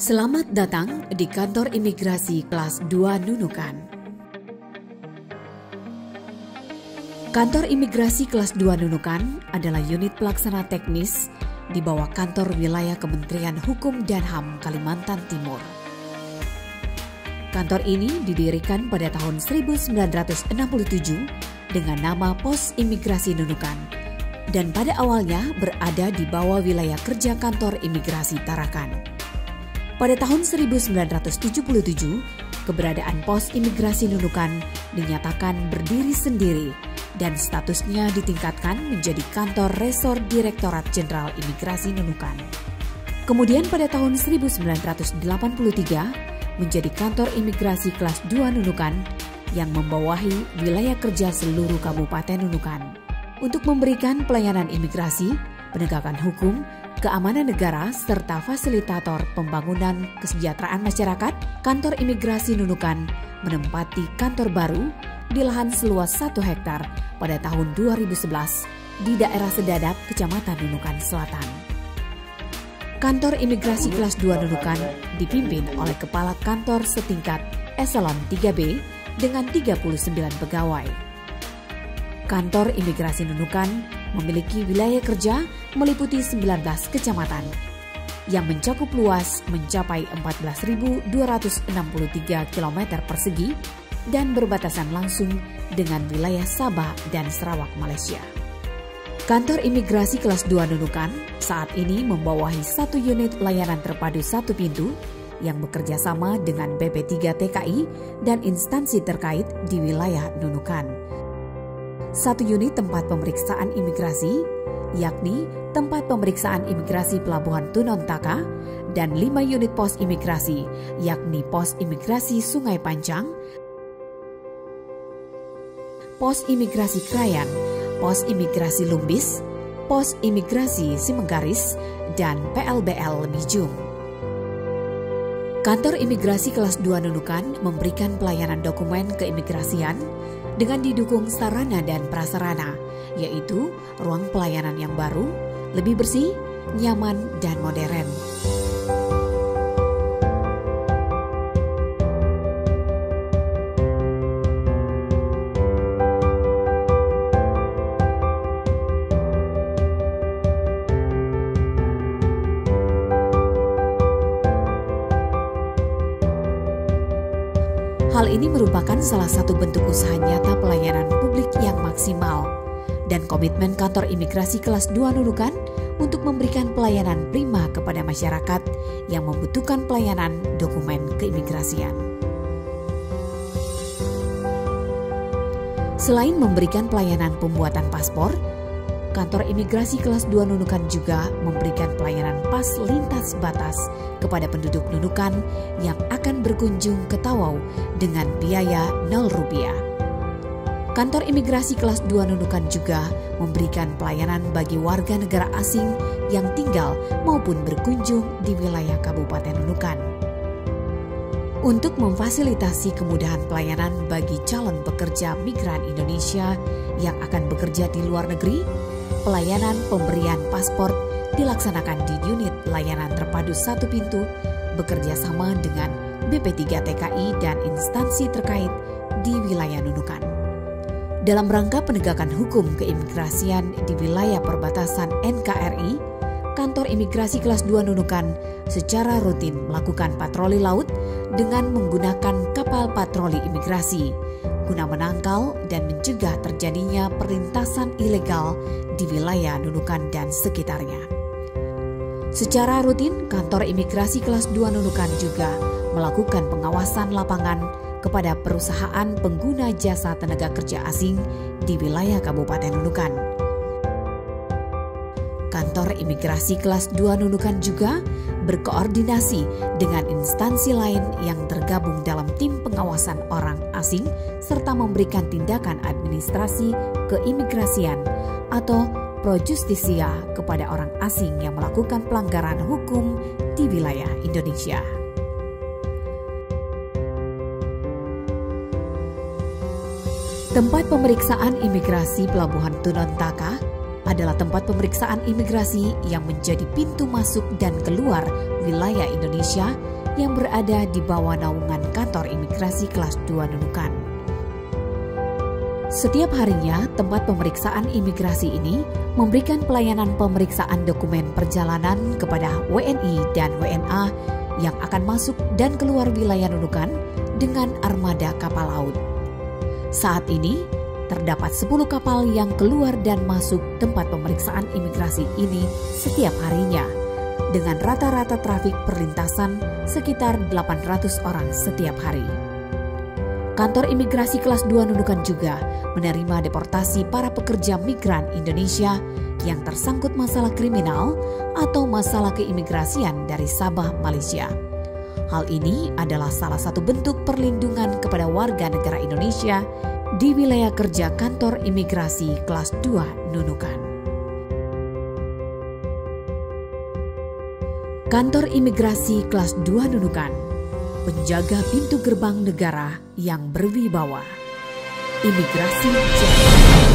Selamat datang di kantor imigrasi kelas 2 Nunukan. Kantor imigrasi kelas 2 Nunukan adalah unit pelaksana teknis di bawah kantor wilayah Kementerian Hukum dan HAM Kalimantan Timur. Kantor ini didirikan pada tahun 1967 dengan nama Pos Imigrasi Nunukan dan pada awalnya berada di bawah wilayah kerja kantor imigrasi Tarakan. Pada tahun 1977, keberadaan Pos Imigrasi Nunukan dinyatakan berdiri sendiri dan statusnya ditingkatkan menjadi kantor Resor Direktorat Jenderal Imigrasi Nunukan. Kemudian pada tahun 1983 menjadi kantor imigrasi kelas 2 Nunukan yang membawahi wilayah kerja seluruh Kabupaten Nunukan. Untuk memberikan pelayanan imigrasi, penegakan hukum, keamanan negara, serta fasilitator pembangunan kesejahteraan masyarakat, kantor imigrasi Nunukan menempati kantor baru di lahan seluas 1 hektar pada tahun 2011 di daerah Sedadap, Kecamatan Nunukan Selatan. Kantor imigrasi kelas 2 Nunukan dipimpin oleh Kepala Kantor setingkat Eselon 3B dengan 39 pegawai. Kantor imigrasi Nunukan memiliki wilayah kerja meliputi 19 kecamatan yang mencakup luas mencapai 14.263 km persegi dan berbatasan langsung dengan wilayah Sabah dan Sarawak, Malaysia. Kantor imigrasi kelas 2 Nunukan saat ini membawahi 1 unit layanan terpadu 1 pintu yang bekerja sama dengan BP3 TKI dan instansi terkait di wilayah Nunukan. 1 unit tempat pemeriksaan imigrasi, yakni tempat pemeriksaan imigrasi Pelabuhan Tunontaka, dan 5 unit pos imigrasi, yakni pos imigrasi Sungai Pancang, pos imigrasi Krayan, pos imigrasi Lumbis, pos imigrasi Simenggaris, dan PLBL Mijung. Kantor imigrasi kelas 2 Nunukan memberikan pelayanan dokumen keimigrasian dengan didukung sarana dan prasarana, yaitu ruang pelayanan yang baru, lebih bersih, nyaman, dan modern. Hal ini merupakan salah satu bentuk usaha nyata pelayanan publik yang maksimal dan komitmen kantor imigrasi kelas 2 Nunukan untuk memberikan pelayanan prima kepada masyarakat yang membutuhkan pelayanan dokumen keimigrasian. Selain memberikan pelayanan pembuatan paspor, kantor imigrasi kelas 2 Nunukan juga memberikan pelayanan pas lintas batas kepada penduduk Nunukan yang akan berkunjung ke Tawau dengan biaya Rp0. Kantor imigrasi kelas 2 Nunukan juga memberikan pelayanan bagi warga negara asing yang tinggal maupun berkunjung di wilayah Kabupaten Nunukan. Untuk memfasilitasi kemudahan pelayanan bagi calon pekerja migran Indonesia yang akan bekerja di luar negeri, pelayanan pemberian paspor dilaksanakan di unit layanan terpadu 1 pintu bekerja sama dengan BP3 TKI dan instansi terkait di wilayah Nunukan. Dalam rangka penegakan hukum keimigrasian di wilayah perbatasan NKRI, kantor imigrasi kelas 2 Nunukan secara rutin melakukan patroli laut dengan menggunakan kapal patroli imigrasi guna menangkal dan mencegah terjadinya perlintasan ilegal di wilayah Nunukan dan sekitarnya. Secara rutin, kantor imigrasi kelas 2 Nunukan juga melakukan pengawasan lapangan kepada perusahaan pengguna jasa tenaga kerja asing di wilayah Kabupaten Nunukan. Kantor imigrasi kelas 2 Nunukan juga berkoordinasi dengan instansi lain yang tergabung dalam tim pengawasan orang asing serta memberikan tindakan administrasi keimigrasian atau pro justisia kepada orang asing yang melakukan pelanggaran hukum di wilayah Indonesia. Tempat pemeriksaan imigrasi Pelabuhan Tunontaka adalah tempat pemeriksaan imigrasi yang menjadi pintu masuk dan keluar wilayah Indonesia yang berada di bawah naungan kantor imigrasi kelas 2 Nunukan. Setiap harinya, tempat pemeriksaan imigrasi ini memberikan pelayanan pemeriksaan dokumen perjalanan kepada WNI dan WNA yang akan masuk dan keluar wilayah Nunukan dengan armada kapal laut. Saat ini, terdapat 10 kapal yang keluar dan masuk tempat pemeriksaan imigrasi ini setiap harinya, dengan rata-rata trafik perlintasan sekitar 800 orang setiap hari. Kantor imigrasi kelas 2 Nunukan juga menerima deportasi para pekerja migran Indonesia yang tersangkut masalah kriminal atau masalah keimigrasian dari Sabah, Malaysia. Hal ini adalah salah satu bentuk perlindungan kepada warga negara Indonesia di wilayah kerja kantor imigrasi kelas 2 Nunukan. Kantor imigrasi kelas 2 Nunukan, penjaga pintu gerbang negara yang berwibawa. Imigrasi Jakarta.